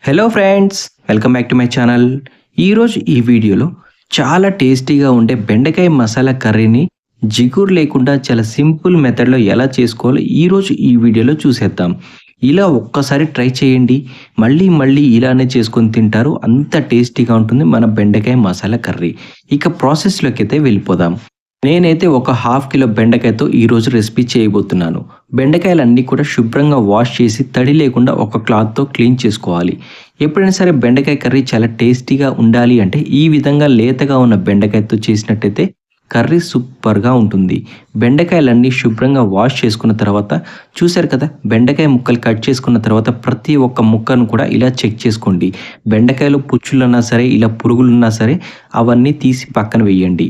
Hello friends, welcome back to my channel. ఈరోజు ఈ వీడియోలో చాలా టేస్టీగా ఉండే బెండకాయ మసాలా కర్రీని జిగురు లేకుండా చాలా సింపుల్ మెథడ్లో ఎలా చేసుకోవాలో ఈరోజు ఈ వీడియోలో చూసేద్దాం. ఇలా ఒక్కసారి ట్రై చేయండి, మళ్ళీ మళ్ళీ ఇలానే చేసుకొని తింటారు. అంత టేస్టీగా ఉంటుంది మన బెండకాయ మసాలా కర్రీ. ఇక ప్రాసెస్లోకి అయితే వెళ్ళిపోదాం. నేనైతే ఒక హాఫ్ కిలో బెండకాయతో ఈరోజు రెసిపీ చేయబోతున్నాను. బెండకాయలన్నీ కూడా శుభ్రంగా వాష్ చేసి తడి లేకుండా ఒక క్లాత్తో క్లీన్ చేసుకోవాలి. ఎప్పుడైనా సరే బెండకాయ కర్రీ చాలా టేస్టీగా ఉండాలి అంటే ఈ విధంగా లేతగా ఉన్న బెండకాయతో చేసినట్టయితే కర్రీ సూపర్గా ఉంటుంది. బెండకాయలన్నీ శుభ్రంగా వాష్ చేసుకున్న తర్వాత చూశారు కదా, బెండకాయ ముక్కలు కట్ చేసుకున్న తర్వాత ప్రతి ఒక్క ముక్కను కూడా ఇలా చెక్ చేసుకోండి. బెండకాయలు పుచ్చులున్నా సరే, ఇలా పురుగులున్నా సరే అవన్నీ తీసి పక్కన వేయండి.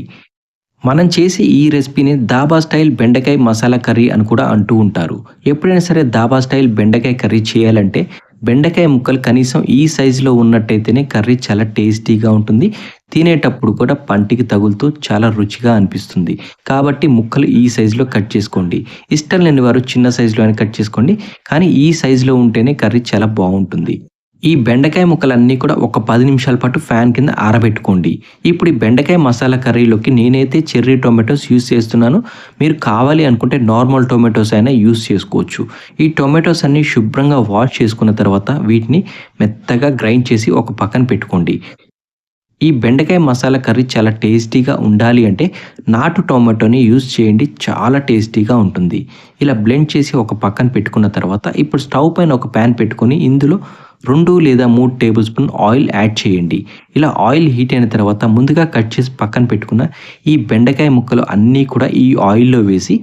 మనం చేసే ఈ రెసిపీని దాబా స్టైల్ బెండకాయ మసాలా కర్రీ అని కూడా అంటూ ఉంటారు. ఎప్పుడైనా సరే దాబా స్టైల్ బెండకాయ కర్రీ చేయాలంటే బెండకాయ ముక్కలు కనీసం ఈ సైజులో ఉన్నట్టయితేనే కర్రీ చాలా టేస్టీగా ఉంటుంది. తినేటప్పుడు కూడా పంటికి తగులుతూ చాలా రుచిగా అనిపిస్తుంది. కాబట్టి ముక్కలు ఈ సైజులో కట్ చేసుకోండి. ఇష్టం లేని వారు చిన్న సైజులో అయినా కట్ చేసుకోండి, కానీ ఈ సైజులో ఉంటేనే కర్రీ చాలా బాగుంటుంది. ఈ బెండకాయ ముక్కలన్నీ కూడా ఒక 10 నిమిషాల పాటు ఫ్యాన్ కింద ఆరబెట్టుకోండి. ఇప్పుడు ఈ బెండకాయ మసాలా కర్రీలోకి నేనైతే చెర్రీ టొమాటోస్ యూస్ చేస్తున్నాను. మీరు కావాలి అనుకుంటే నార్మల్ టొమాటోస్ అయినా యూస్ చేసుకోవచ్చు. ఈ టొమాటోస్ అన్ని శుభ్రంగా వాష్ చేసుకున్న తర్వాత వీటిని మెత్తగా గ్రైండ్ చేసి ఒక పక్కన పెట్టుకోండి. ఈ బెండకాయ మసాలా కర్రీ చాలా టేస్టీగా ఉండాలి అంటే నాటు టొమాటోని యూస్ చేయండి, చాలా టేస్టీగా ఉంటుంది. ఇలా బ్లెండ్ చేసి ఒక పక్కన పెట్టుకున్న తర్వాత ఇప్పుడు స్టవ్ పైన ఒక ప్యాన్ పెట్టుకొని ఇందులో 2 లేదా 3 టేబుల్ స్పూన్ ఆయిల్ యాడ్ చేయండి. ఇలా ఆయిల్ హీట్ అయిన తర్వాత ముందుగా కట్ చేసి పక్కన పెట్టుకున్న ఈ బెండకాయ ముక్కలు అన్నీ కూడా ఈ ఆయిల్లో వేసి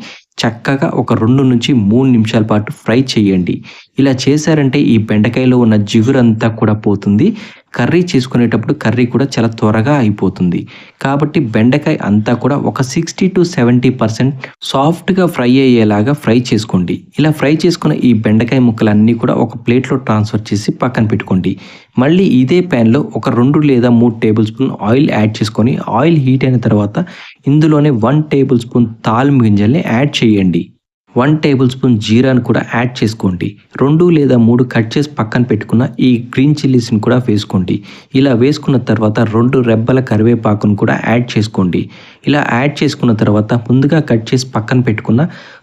చక్కగా ఒక 2 నుంచి 3 నిమిషాల పాటు ఫ్రై చేయండి. ఇలా చేశారంటే ఈ బెండకాయలో ఉన్న జిగురంతా కూడా పోతుంది. కర్రీ చేసుకునేటప్పుడు కర్రీ కూడా చాలా త్వరగా అయిపోతుంది. కాబట్టి బెండకాయ అంతా కూడా ఒక 60 to 70% సాఫ్ట్గా ఫ్రై అయ్యేలాగా ఫ్రై చేసుకోండి. ఇలా ఫ్రై చేసుకున్న ఈ బెండకాయ ముక్కలన్నీ కూడా ఒక ప్లేట్లో ట్రాన్స్ఫర్ చేసి పక్కన పెట్టుకోండి. మళ్ళీ ఇదే ప్యాన్లో ఒక 2 లేదా 3 టేబుల్ స్పూన్ ఆయిల్ యాడ్ చేసుకొని ఆయిల్ హీట్ అయిన తర్వాత ఇందులోనే 1 టేబుల్ స్పూన్ తాలింపు గింజల్ని యాడ్ చేయండి. 1 టేబుల్ స్పూన్ జీరాను కూడా యాడ్ చేసుకోండి. 2 లేదా 3 కట్ చేసి పక్కన పెట్టుకున్న ఈ గ్రీన్ చిల్లీస్ని కూడా వేసుకోండి. ఇలా వేసుకున్న తర్వాత 2 రెబ్బల కరివేపాకును కూడా యాడ్ చేసుకోండి. ఇలా యాడ్ చేసుకున్న తర్వాత ముందుగా కట్ చేసి పక్కన పెట్టుకున్న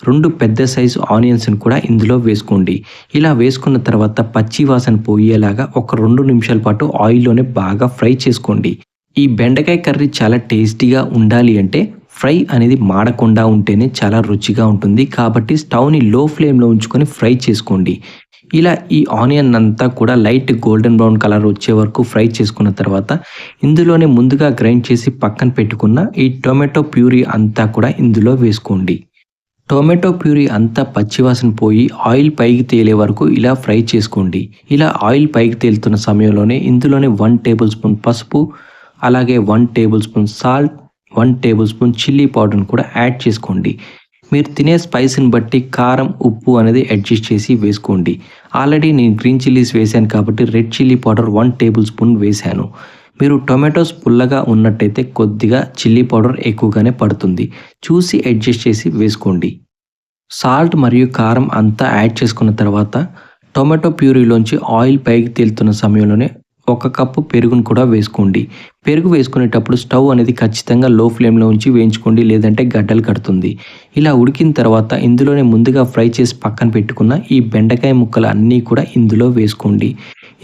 2 పెద్ద సైజు ఆనియన్స్ని కూడా ఇందులో వేసుకోండి. ఇలా వేసుకున్న తర్వాత పచ్చి వాసన పోయేలాగా ఒక 2 నిమిషాల పాటు ఆయిల్లోనే బాగా ఫ్రై చేసుకోండి. ఈ బెండకాయ కర్రీ చాలా టేస్టీగా ఉండాలి అంటే ఫ్రై అనేది మాడకుండా ఉంటేనే చాలా రుచిగా ఉంటుంది. కాబట్టి స్టవ్ని లో ఫ్లేమ్లో ఉంచుకొని ఫ్రై చేసుకోండి. ఇలా ఈ ఆనియన్ అంతా కూడా లైట్ గోల్డెన్ బ్రౌన్ కలర్ వచ్చే వరకు ఫ్రై చేసుకున్న తర్వాత ఇందులోనే ముందుగా గ్రైండ్ చేసి పక్కన పెట్టుకున్న ఈ టొమాటో ప్యూరీ అంతా కూడా ఇందులో వేసుకోండి. టొమాటో ప్యూరీ అంతా పచ్చివాసన పోయి ఆయిల్ పైకి తేలే వరకు ఇలా ఫ్రై చేసుకోండి. ఇలా ఆయిల్ పైకి తేలుతున్న సమయంలోనే ఇందులోనే 1 టేబుల్ స్పూన్ పసుపు, అలాగే 1 table spoon salt, 1 table spoon chilli పౌడర్ని కూడా యాడ్ చేసుకోండి. మీరు తినే స్పైస్ని బట్టి కారం, ఉప్పు అనేది అడ్జస్ట్ చేసి వేసుకోండి. ఆల్రెడీ నేను గ్రీన్ చిల్లీస్ వేశాను కాబట్టి red chilli powder 1 table spoon వేశాను. మీరు టొమాటోస్ పుల్లగా ఉన్నట్టయితే కొద్దిగా చిల్లీ పౌడర్ ఎక్కువగానే పడుతుంది, చూసి అడ్జస్ట్ చేసి వేసుకోండి. సాల్ట్ మరియు కారం అంతా యాడ్ చేసుకున్న తర్వాత టొమాటో ప్యూరీలోంచి ఆయిల్ పైకి తేలుతున్న సమయంలోనే 1 కప్పు పెరుగును కూడా వేసుకోండి. పెరుగు వేసుకునేటప్పుడు స్టవ్ అనేది ఖచ్చితంగా లో ఫ్లేమ్లో ఉంచి వేయించుకోండి, లేదంటే గడ్డలు కడుతుంది. ఇలా ఉడికిన తర్వాత ఇందులోనే ముందుగా ఫ్రై చేసి పక్కన పెట్టుకున్న ఈ బెండకాయ ముక్కలు అన్నీ కూడా ఇందులో వేసుకోండి.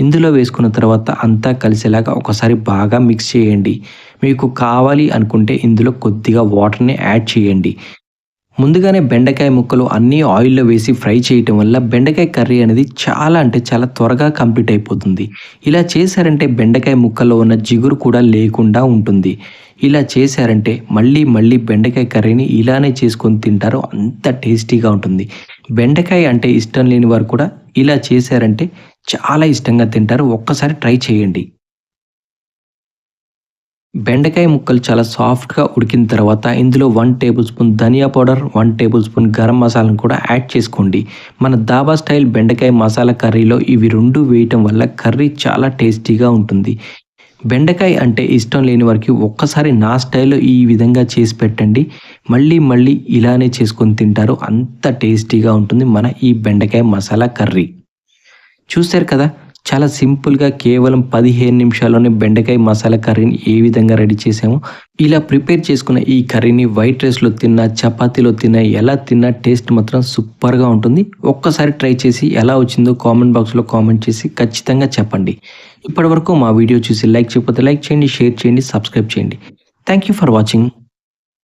ఇందులో వేసుకున్న తర్వాత అంతా కలిసేలాగా ఒకసారి బాగా మిక్స్ చేయండి. మీకు కావాలి అనుకుంటే ఇందులో కొద్దిగా వాటర్ని యాడ్ చేయండి. ముందుగానే బెండకాయ ముక్కలు అన్నీ ఆయిల్లో వేసి ఫ్రై చేయటం వల్ల బెండకాయ కర్రీ అనేది చాలా అంటే చాలా త్వరగా కంప్లీట్ అయిపోతుంది. ఇలా చేశారంటే బెండకాయ ముక్కల్లో ఉన్న జిగురు కూడా లేకుండా ఉంటుంది. ఇలా చేశారంటే మళ్ళీ మళ్ళీ బెండకాయ కర్రీని ఇలానే చేసుకొని తింటారు, అంత టేస్టీగా ఉంటుంది. బెండకాయ అంటే ఇష్టం లేని వారు కూడా ఇలా చేశారంటే చాలా ఇష్టంగా తింటారు. ఒక్కసారి ట్రై చేయండి. బెండకాయ ముక్కలు చాలా సాఫ్ట్గా ఉడికిన తర్వాత ఇందులో 1 టేబుల్ స్పూన్ ధనియా పౌడర్, 1 టేబుల్ స్పూన్ గరం మసాలాను కూడా యాడ్ చేసుకోండి. మన దాబా స్టైల్ బెండకాయ మసాలా కర్రీలో ఇవి 2 వేయటం వల్ల కర్రీ చాలా టేస్టీగా ఉంటుంది. బెండకాయ అంటే ఇష్టం లేని వారికి ఒక్కసారి నా స్టైల్లో ఈ విధంగా చేసి పెట్టండి, మళ్ళీ మళ్ళీ ఇలానే చేసుకొని తింటారు, అంత టేస్టీగా ఉంటుంది మన ఈ బెండకాయ మసాలా కర్రీ. చూశారు కదా, చాలా సింపుల్గా కేవలం 15 నిమిషాల్లోనే బెండకాయ మసాలా కర్రీని ఏ విధంగా రెడీ చేసామో, ఇలా ప్రిపేర్ చేసుకున్న ఈ కర్రీని వైట్ రైస్లో తిన్నా, చపాతీలో తిన్నా, ఎలా తిన్నా టేస్ట్ మాత్రం సూపర్గా ఉంటుంది. ఒక్కసారి ట్రై చేసి ఎలా వచ్చిందో కామెంట్ బాక్స్లో కామెంట్ చేసి ఖచ్చితంగా చెప్పండి. ఇప్పటివరకు మా వీడియో చూసి లైక్ చేయకపోతే లైక్ చేయండి, షేర్ చేయండి, సబ్స్క్రైబ్ చేయండి. Thank you for watching.